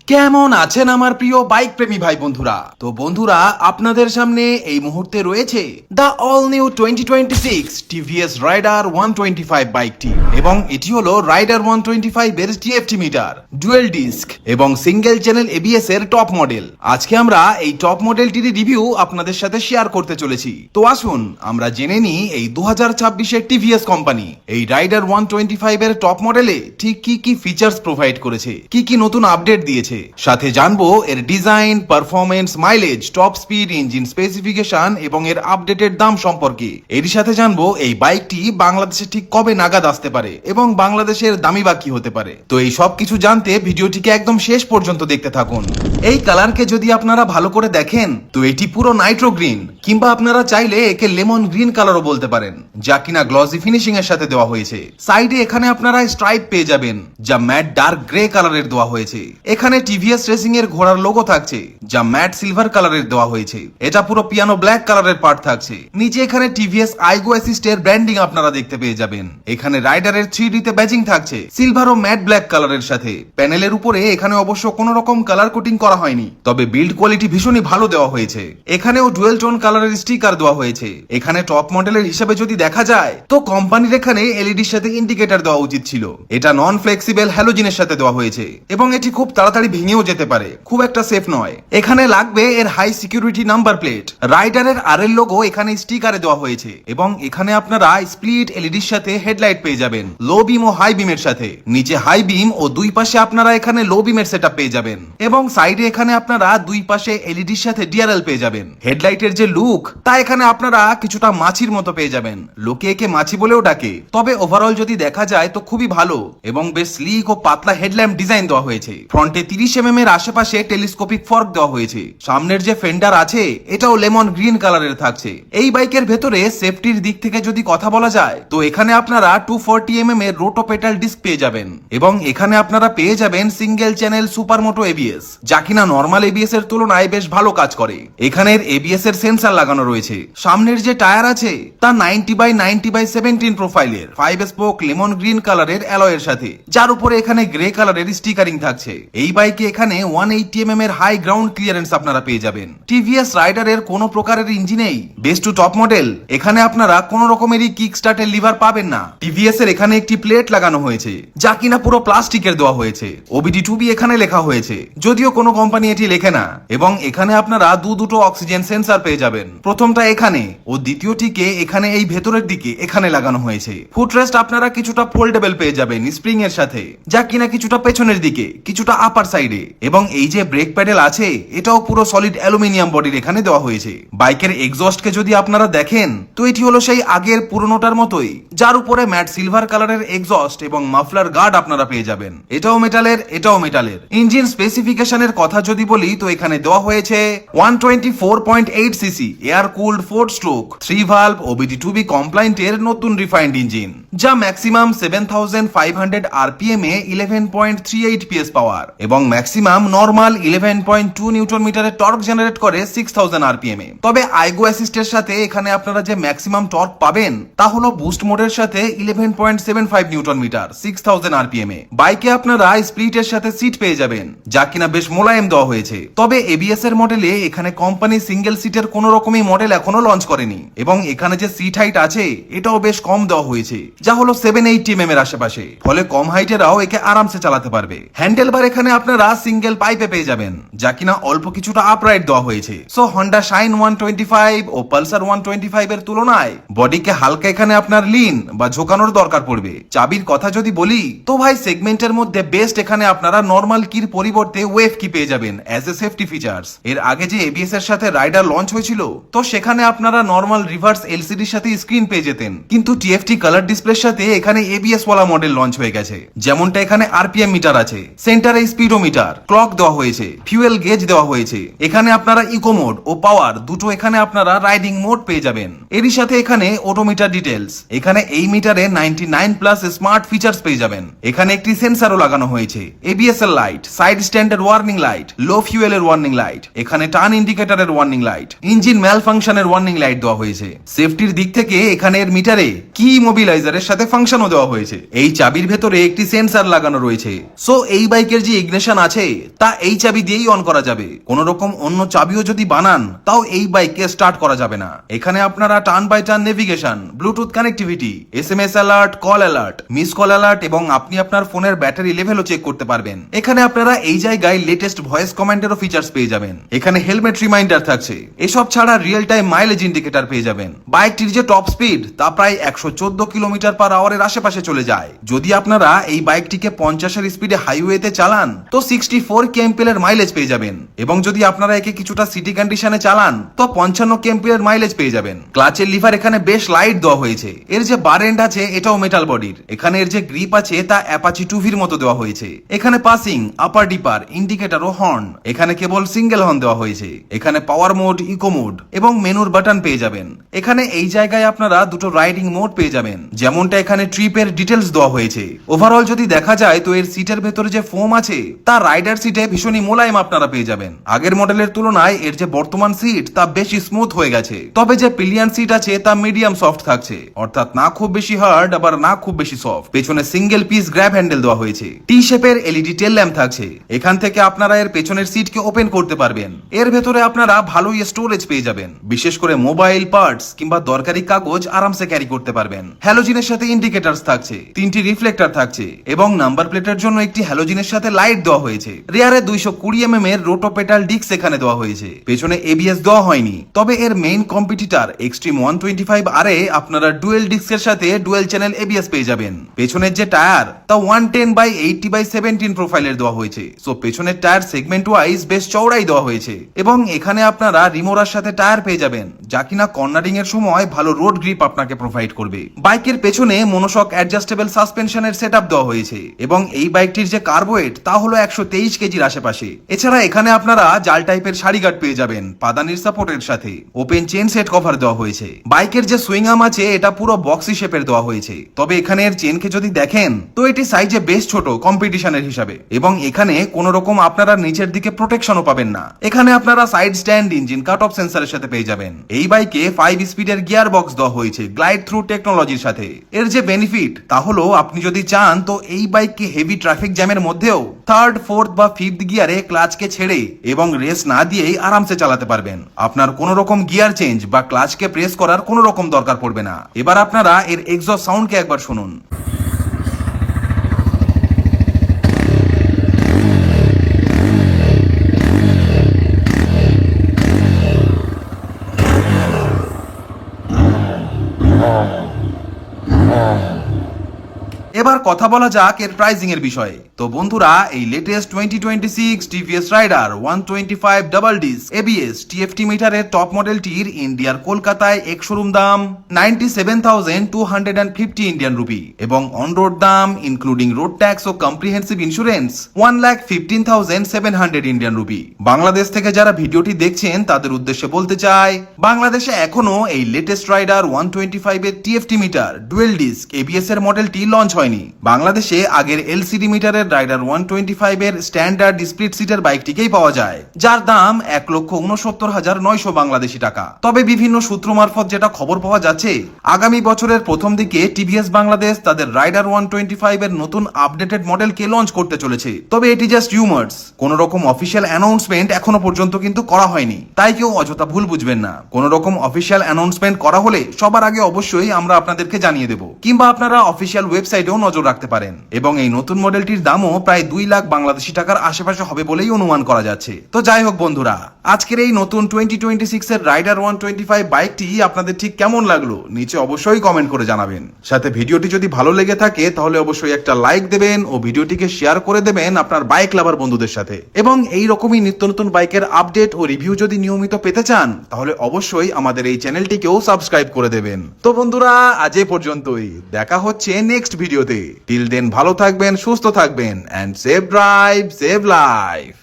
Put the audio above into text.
কেমন আছেন আমার প্রিয় বাইক প্রেমী ভাই বন্ধুরা? তো বন্ধুরা, আপনাদের সামনে এই মুহূর্তে রয়েছে the all new 2026 TVS Raider 125 বাইকটি, এবং এটি হলো রাইডার 125 এর টিএফটি মিটার, ডুয়েল ডিস্ক এবং সিঙ্গেল চ্যানেল এবিএস এর টপ মডেল। আজকে আমরা এই টপ মডেলটির রিভিউ আপনাদের সাথে শেয়ার করতে চলেছি। তো আসুন আমরা জেনে নিই এই 2026 এর টিভিএস কোম্পানি এই রাইডার 125 এর টপ মডেলে ঠিক কি কি ফিচার্স প্রোভাইড করেছে, কি কি নতুন আপডেট দিয়েছে, সাথে জানবো এর design, performance, mileage, top speed, engine specification এবং এর আপডেটেড দাম সম্পর্কে। এর সাথে জানবো এই বাইকটি বাংলাদেশে ঠিক কবে নাগাদ আসতে পারে এবং বাংলাদেশের দামি বা কি হতে পারে। তো এই সব কিছু জানতে ভিডিওটিকে একদম শেষ পর্যন্ত দেখতে থাকুন। এই কালারকে যদি আপনারা ভালো করে দেখেন তো এটি পুরো নাইট্রো গ্রিন, কিংবা আপনারা চাইলে একে লেমন গ্রিন কালারও বলতে পারেন, যা কিনা গ্লসি ফিনিশিং এর সাথে দেওয়া হয়েছে। সাইডে এখানে আপনারা স্ট্রাইপ পেয়ে যাবেন, যা ম্যাট ডার্ক গ্রে কালারের দেওয়া হয়েছে। এখানে টিভিএস রেসিং এর ঘোড়ার লোগো থাকছে, যা ম্যাট সিলভার কালারের দেওয়া হয়েছে। এটা পুরো পিয়ানো ব্ল্যাক কালারের পার্ট থাকছে। নিচে এখানে টিভিএস আইগো অ্যাসিস্ট এর ব্র্যান্ডিং আপনারা দেখতে পেয়ে যাবেন। এখানে রাইডারের 3D তে ব্যাজিং থাকছে সিলভার ও ম্যাট ব্ল্যাক কালারের সাথে। প্যানেলের উপরে এখানে অবশ্য কোনো রকম কালার কোটিং করা হয়নি, তবে বিল্ড কোয়ালিটি ভীষণই ভালো দেওয়া হয়েছে। এখানেও ডুয়েল টোন কালারের স্টিকার দেওয়া হয়েছে। এখানে টপ মডেলের হিসাবে যদি দেখা যায় তো কোম্পানির এখানে এলইডির সাথে ইন্ডিকেটর দেওয়া উচিত ছিল। এটা নন ফ্লেক্সিবল হ্যালোজেনের সাথে দেওয়া হয়েছে এবং এটি খুব তাড়াতাড়ি ভেঙেও যেতে পারে, খুব একটা সেফ নয়। এখানে লাগবে এর হাই সিকিউরিটি নাম্বার প্লেট। রাইডারের আর এর লোগো এখানে স্টিকারে দেওয়া হয়েছে এবং এখানে আপনারা স্প্লিট এলইডির সাথে হেডলাইট পেয়ে যাবেন, লো বিম ও হাই বিমের সাথে। নিচে হাই বিম ও দুই পাশে আপনারা এখানে লো বিমের সেটআপ পেয়ে যাবেন এবং সাইডে এখানে আপনারা দুই পাশে এলইডির সাথে ডিআরএল পেয়ে যাবেন। হেডলাইটের যে লুক তা এখানে আপনারা কিছুটা মাছির মতো পেয়ে যাবেন, লোকে একে মাছি বলেও ডাকে। তবে ওভারঅল যদি দেখা যায় তো খুবই ভালো এবং বেশ স্লিক ও পাতলা হেডল্যাম্প ডিজাইন দেওয়া হয়েছে। ফ্রন্টে 30 mm এর আশেপাশে টেলিস্কোপিক ফর্ক দেওয়া হয়েছে। সামনের যে ফেন্ডার আছে এটাও লেমন গ্রিন কালারের থাকছে। এই বাইকের ভেতরে সেফটির দিক থেকে যদি কথা বলা যায় তো এখানে আপনারা 240 mm এর রোটোপেটাল ডিস্ক পেয়ে যাবেন এবং এখানে আপনারা পেয়ে যাবেন সিঙ্গেল চ্যানেল সুপারমোটো এবিএস, যা কিনা নরমাল এবিএস এর তুলনায় বেশ ভালো কাজ করে। এখানের এবিএস এর সেন্সর লাগানো রয়েছে। সামনের যে টায়ার আছে তা 90/90/17 প্রোফাইলের 5 স্পোক লেমন গ্রিন কালারের অ্যালয়ের সাথে, যার উপরে এখানে গ্রে কালারের স্টিকারিং থাকছে। এই বাইকে এখানে 180 mm এর হাই গ্রাউন্ড ক্লিয়ারেন্স আপনারা পেয়ে যাবেন। টিভিএস রাইডারের কোনো প্রকারের ইঞ্জিনেই বেস্ট টু টপ মডেল এখানে আপনারা কোনো রকমেরই কিক স্টার্টের লিভার পাবেন না। টিভিএস এর এখানে একটি প্লেট লাগানো হয়েছে, যা কিনা পুরো প্লাস্টিকের দেওয়া হয়েছে। ওবিডি2বি এখানে লেখা হয়েছে, যদিও কোনো কোম্পানি এটি লেখে না। এবং এখানে আপনারা দুটো অক্সিজেন সেন্সর পেয়ে যাবেন, প্রথমটা এখানে ও দ্বিতীয়টিকে এখানে এই ভেতরের দিকে এখানে লাগানো হয়েছে। ফুটরেস্ট আপনারা কিছুটা ফোল্ডেবল পেয়ে যাবেন স্প্রিং এর সাথে, যা কিনা কিছুটা পেছনের দিকে কিছুটা আপার সাইডে। এবং এই যে ব্রেক প্যাডেল আছে এটাও পুরো সলিড অ্যালুমিনিয়াম বডির এখানে দেওয়া হয়েছে। বাইকের এক্সস্টকে যদি আপনারা দেখেন তো এটি হলো সেই আগের পুরনোটার মতোই, যার উপরে ম্যাট সিলভার কালারের এক্সস্ট এবং মাফলার গার্ড আপনারা পেয়ে যাবেন। এটাও মেটালের, এটাও মেটালের। ইঞ্জিন স্পেসিফিকেশনের কথা যদি বলি তো এখানে দেওয়া হয়েছে 124.8 CC air cooled 4 stroke 3 valve OBD two B compliant এর নতুন রিফাইন্ড ইঞ্জিন, যা ম্যাক্সিমাম 7500 আরপিএম এ 11.38 পিএস পাওয়ার এবং ম্যাক্সিমাম নরমাল 11.2 নিউটন মিটারের টর্ক জেনারেট করে 6000 আরপিএম এ। তবে আইগো অ্যাসিস্টের সাথে এখানে আপনারা যে ম্যাক্সিমাম টর্ক পাবেন তা হলো বুস্ট মোডের সাথে 11.75 নিউটন মিটার 6000 আরপিএম এ। বাইকে আপনারা স্প্লিটের সাথে সিট পেয়ে যাবেন, যা কিনা বেশ মোলায়েম দেওয়া হয়েছে। তবে এবিএস এর মডেলে এখানে কোম্পানি সিঙ্গেল সিটের কোন রকমই মডেল এখনো লঞ্চ করেনি এবং এখানে যে সিট হাইট আছে এটাও বেশ কম দেওয়া হয়েছে, যা হলো 780 mm এর আশেপাশে। ফলে কম হাইটেরাও একে আরামসে চালাতে পারবে। হ্যান্ডেল বার এখানে আপনারা সিঙ্গেল পাইপে পেয়ে যাবেন, যা কিনা অল্প কিছুটা আপরাইট দেওয়া হয়েছে। সো হন্ডা শাইন 125 ও পালসার 125 এর তুলনায় বডিকে হালকা এখানে আপনার লিন বা ঝোকানোর দরকার পড়বে। চাবির কথা যদি বলি তো ভাই সেগমেন্টের মধ্যে বেস্ট এখানে আপনারা নরমাল কির পরিবর্তে ওয়েভ কি পেয়ে যাবেন অ্যাজ এ সেফটি ফিচার্স। এর আগে যে এবিএস এর সাথে রাইডার লঞ্চ হয়েছিল তো সেখানে আপনারা নরমাল রিভার্স এলসিডির সাথে স্ক্রিন পেয়ে যেতেন, কিন্তু টিএফটি কালার ডিসপ্লের সাথে এখানে এবিএস ওয়ালা মডেল লঞ্চ হয়ে গেছে। যেমনটা এখানে আরপিএম মিটার আছে, সেন্টারে স্পিডোমিটার, ক্লক দেওয়া হয়েছে, ফিউয়েল গেজ দেওয়া হয়েছে। এখানে আপনারা ইকো মোড ও পাওয়ার দুটো এখানে আপনারা রাইডিং মোড পেয়ে যাবেন। এরই সাথে এখানে অটোমিটার ডিটেলস, এখানে এই মিটারে 99+ স্মার্ট ফিচার্স পেয়ে যাবেন। এখানে একটি সেন্সরও লাগানো হয়েছে, এবিএস এর লাইট, সাইড স্ট্যান্ডের ওয়ার্নিং লাইট, লো ফিউয়েলের ওয়ার্নিং লাইট, এখানে টার্ন ইন্ডিকেটরের ওয়ার্নিং লাইট, ইঞ্জিন ম্যাল ফাংশনের ওয়ার্নিং লাইট দেওয়া হয়েছে। সেফটির দিক থেকে এখানে এর মিটারে কি মোবিলাইজারের সাথে ফাংশনও দেওয়া হয়েছে। এই চাবির ভেতরে একটি সেন্সর লাগানো রয়েছে। সো এই বাইকের যে ইগনিশন ইগনিশন আছে তা এই চাবি দিয়েই অন করা যাবে। কোন রকম অন্য চাবিও যদি বানান তাও এই বাইককে স্টার্ট করা যাবে না। এখানে আপনারা turn by turn navigation, Bluetooth connectivity, SMS alert, call alert, miss call alert এবং আপনি আপনার ফোনের ব্যাটারি লেভেলও চেক করতে পারবেন। এখানে আপনারা এই জায়গায় লেটেস্ট ভয়েস কমান্ডেরও ফিচার্স পেয়ে যাবেন। এখানে হেলমেট রিমাইন্ডার থাকছে। এসব ছাড়া রিয়েল টাইম মাইলেজ ইন্ডিকেটর পেয়ে যাবেন। বাইকটির যে টপ স্পিড তা প্রায় 114 কিলোমিটার পার আওয়ারের আশেপাশে চলে যায়। যদি আপনারা এই বাইকটিকে 50 এর স্পিডে হাইওয়েতে চালান তো 64 kmpl এর মাইলেজ পেয়ে যাবেন, এবং যদি আপনারা একে কিছুটা সিটি কন্ডিশনে চালান তো 55 kmpl এর মাইলেজ পেয়ে যাবেন। ক্লাচের লিভার এখানে বেশ লাইট দেওয়া হয়েছে। এর যে বার এন্ড আছে এটাও মেটাল বডির। এখানে এর যে গ্রিপ আছে তা অ্যাপাচি 2V মতো দেওয়া হয়েছে। এখানে পাসিং, আপার ডিপার, ইন্ডিকেটর ও হর্ন। এখানে কেবল সিঙ্গেল হর্ন দেওয়া হয়েছে। এখানে পাওয়ার মোড, ইকো মোড এবং মেনুর বাটন পেয়ে যাবেন। এখানে এই জায়গায় আপনারা দুটো রাইডিং মোড পেয়ে যাবেন, যেমনটা এখানে ট্রিপের ডিটেলস দেওয়া হয়েছে। ওভারঅল যদি দেখা যায় তো এর সিটের ভেতরে যে ফোম আছে তা রাইডার সিটে ভীষণই মোলায়েম আপনারা পেয়ে যাবেন। আগের মডেলের তুলনায় এর যে বর্তমান সিট তা বেশি স্মুথ হয়ে গেছে। তবে যে পিলিয়ন সিট আছে তা মিডিয়াম সফট থাকছে, অর্থাৎ না খুব বেশি হার্ড আবার না খুব বেশি সফট। পেছনে সিঙ্গেল পিস গ্র্যাব হ্যান্ডেল দেওয়া হয়েছে। টি শেপের এলইডি টেল ল্যাম্প থাকছে। এখান থেকে আপনারা এর পেছনের সিটকে ওপেন করতে পারবেন। এর ভেতরে আপনারা ভালোই স্টোরেজ পেয়ে যাবেন, বিশেষ করে মোবাইল পার্টস কিংবা দরকারি কাগজ আরামসে ক্যারি করতে পারবেন। হ্যালোজিনের সাথে ইন্ডিকেটরস থাকছে, 3টি রিফ্লেক্টর থাকছে এবং নাম্বার প্লেটের জন্য একটি হ্যালোজিনের সাথে লাইট দেওয়া হয়েছে। রিয়ারে 220 mm এর রোটো পেটাল ডিস্ক এখানে দেওয়া হয়েছে। পেছনে ABS দেওয়া হয়নি। তবে এর মেইন কম্পিটিটর এক্সট্রিম 125R এ আপনারা ডুয়েল ডিস্কের সাথে ডুয়েল চ্যানেল ABS পেয়ে যাবেন। পেছনের যে টায়ার তা 110/80/17 প্রোফাইলের দেওয়া হয়েছে। সো পেছনের টায়ার সেগমেন্ট ওয়াইজ বেশ চওড়াই দেওয়া হয়েছে এবং এখানে আপনারা রিমোরার সাথে টায়ার পেয়ে যাবেন, যা কিনা কর্নারিং এর সময় ভালো রোড গ্রিপ আপনাকে প্রোভাইড করবে। বাইকের পেছনে মনোশক অ্যাডজাস্টেবল সাসপেনশনের সেটআপ দেওয়া হয়েছে এবং এই বাইকটির যে কার্বোয়েট তা হলো 123 কেজির আশেপাশে। এছাড়া এখানে আপনারা জাল টাইপের সারি গার্ড পেয়ে যাবেন পাদানির সাপোর্টের সাথে। ওপেন চেন সেট কভার দেওয়া হয়েছে। বাইকের যে সুইং আর্ম আছে এটা পুরো বক্সি শেপের দেওয়া হয়েছে। তবে এখানে এর চেনকে যদি দেখেন তো এটি সাইজে বেশ ছোট কম্পিটিশনের হিসাবে, এবং এখানে কোন রকম আপনারা নিচের দিকে প্রোটেকশনও পাবেন না। এখানে আপনারা side stand, engine cut off সেন্সরের সাথে পেয়ে যাবেন। এই বাইকে 5 স্পিডের গিয়ার বক্স দেওয়া হয়েছে গ্লাইড থ্রু টেকনোলজির সাথে। এর যে বেনিফিট তা হলো আপনি যদি চান তো এই বাইককে হেভি ট্রাফিক জ্যামের মধ্যেও 3rd, 4th বা 5th গিয়ারে ক্লাচকে ছেড়ে এবং রেস না দিয়েই আরামসে চালাতে পারবেন। আপনার কোন রকম গিয়ার চেঞ্জ বা ক্লাচকে প্রেস করার কোন রকম দরকার পড়বে না। এবার আপনারা এর এক্সস্ট সাউন্ডকে একবার শুনুন। এবার কথা বলা যাক এর প্রাইসিং এর বিষয়ে। তো বন্ধুরা, এই latest 2026 TVS Raider 125 double disc ABS TFT মিটারের টপ মডেলটির ইন্ডিয়ার কলকাতায় এক শোরুম দাম 97,250 ইন্ডিয়ান রুপি এবং অন রোড দাম ইনক্লুডিং রোড ট্যাক্স ও comprehensive insurance 1,15,700 Indian rupee. Bangladesh থেকে যারা ভিডিওটি দেখছেন তাদের উদ্দেশ্যে বলতে চাই, বাংলাদেশে এখনো এই লেটেস্ট রাইডার 125 এর TFT meter dual disc ABS এর মডেলটি লঞ্চ হয়নি। বাংলাদেশে আগের LCD মিটারের রাইডার 125 এর স্ট্যান্ডার্ড স্প্লিট সিটের বাইকটিকেই পাওয়া যায়, যার দাম 1,69,900 বাংলাদেশি টাকা। তবে বিভিন্ন সূত্র মারফত যেটা খবর পাওয়া যাচ্ছে, আগামী বছরের প্রথম দিকে TVS বাংলাদেশ তাদের রাইডার 125 এর নতুন আপডেটেড মডেলকে লঞ্চ করতে চলেছে। তবে এটি জাস্ট রিউমার্স, কোন রকম অফিসিয়াল অ্যানাউন্সমেন্ট এখনো পর্যন্ত কিন্তু করা হয়নি। তাই কেউ অযথা ভুল বুঝবেন না। কোন রকম অফিসিয়াল অ্যানাউন্সমেন্ট করা হলে সবার আগে অবশ্যই আমরা আপনাদেরকে জানিয়ে দেব, কিংবা আপনারা অফিসিয়াল ওয়েবসাইটেও নজর রাখতে পারেন। এবং এই নতুন মডেলটির দামও প্রায় 2 লাখ বাংলাদেশি টাকার আশেপাশে হবে বলেই অনুমান করা যাচ্ছে। তো যাই হোক বন্ধুরা, আজকের এই নতুন 2026 এর রাইডার 125 বাইকটি আপনাদের ঠিক কেমন লাগলো নিচে অবশ্যই কমেন্ট করে জানাবেন। সাথে ভিডিওটি যদি ভালো লেগে থাকে তাহলে অবশ্যই একটা লাইক দেবেন ও ভিডিওটিকে শেয়ার করে দেবেন আপনার বাইক লাভার বন্ধুদের সাথে। এবং এই রকমই নিত্য নতুন বাইকের আপডেট ও রিভিউ যদি নিয়মিত পেতে চান তাহলে অবশ্যই আমাদের এই চ্যানেলটিকেও সাবস্ক্রাইব করে দেবেন। তো বন্ধুরা, আজ এই পর্যন্তই। দেখা হচ্ছে নেক্সট ভিডিওতে। টিল দেন ভালো থাকবেন, সুস্থ থাকবেন, and safe drive, safe life.